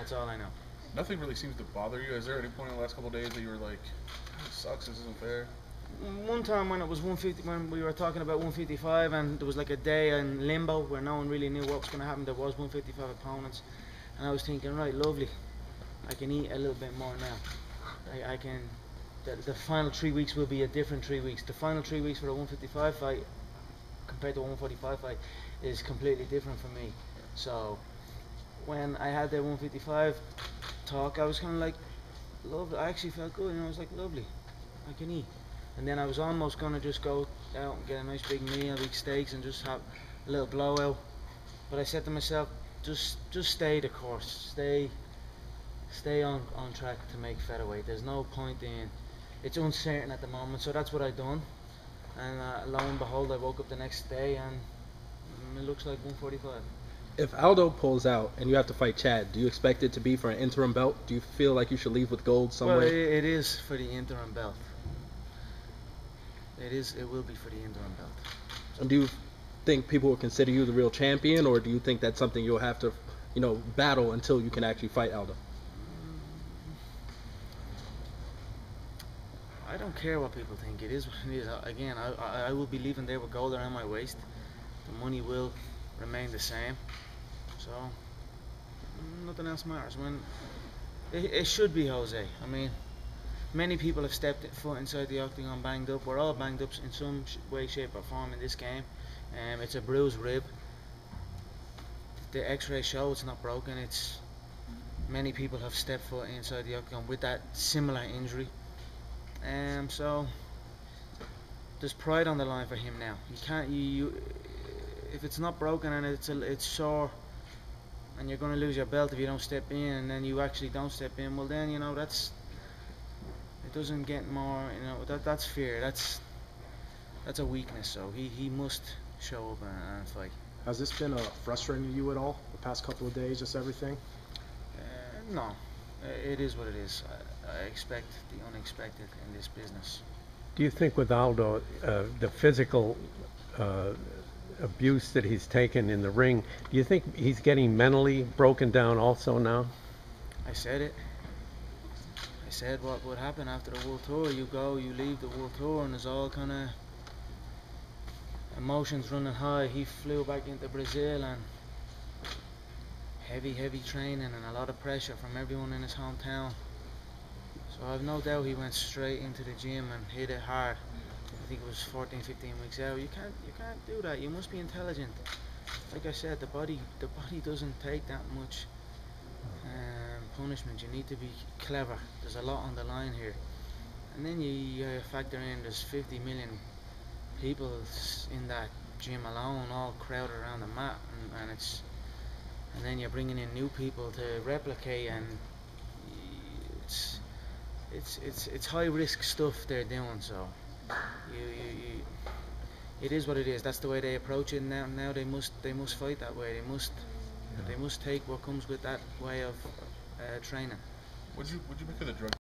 That's all I know. Nothing really seems to bother you. Is there any point in the last couple of days that you were like, "This sucks. This isn't fair"? One time when it was 150, when we were talking about 155, and there was like a day in limbo where no one really knew what was going to happen. There was 155 opponents, and I was thinking, right, lovely, I can eat a little bit more now. I can. The final 3 weeks will be a different 3 weeks. The final 3 weeks for a 155 fight compared to a 145 fight is completely different for me. So when I had the 155 talk, I was kind of like, lovely. I actually felt good, and I was like, lovely, I can eat. And then I was almost gonna just go out and get a nice big meal, big steaks, and just have a little blowout. But I said to myself, just stay the course, stay on track to make featherweight. There's no point in. It's uncertain at the moment, so that's what I done. And lo and behold, I woke up the next day, and it looks like 145. If Aldo pulls out and you have to fight Chad, do you expect it to be for an interim belt? Do you feel like you should leave with gold somewhere? Well, it is for the interim belt. It will be for the interim belt. And do you think people will consider you the real champion, or do you think that's something you'll have to, battle until you can actually fight Aldo? I don't care what people think. It is what it is. Again, I will be leaving there with gold around my waist. The money will remain the same. So nothing else matters. When it should be Jose. I mean, many people have stepped foot inside the octagon banged up. We're all banged up in some way, shape, or form in this game. It's a bruised rib. The X-ray show it's not broken. Many people have stepped foot inside the octagon with that similar injury. So there's pride on the line for him now. You can't if it's not broken and it's sore, and you're going to lose your belt if you don't step in, and then you actually don't step in. Well, then it doesn't get more. That's fear. That's a weakness. So he must show up and fight. Has this been frustrating to you at all the past couple of days? Just everything? No, it is what it is. I expect the unexpected in this business. Do you think with Aldo, the physical abuse that he's taken in the ring, do you think he's getting mentally broken down also now? I said it. I said what would happen after the World Tour. You leave the World Tour, and there's all kind of emotions running high. He flew back into Brazil, and heavy training and a lot of pressure from everyone in his hometown. So I've no doubt he went straight into the gym and hit it hard. I think it was 14, 15 weeks out. You can't do that. You must be intelligent. Like I said, the body doesn't take that much punishment. You need to be clever. There's a lot on the line here. And then you factor in there's 50 million people in that gym alone, all crowded around the mat, and then you're bringing in new people to replicate, and it's high risk stuff they're doing. So it is what it is. That's the way they approach it now. Now they must fight that way. They must take what comes with that way of training. Would you make of the drug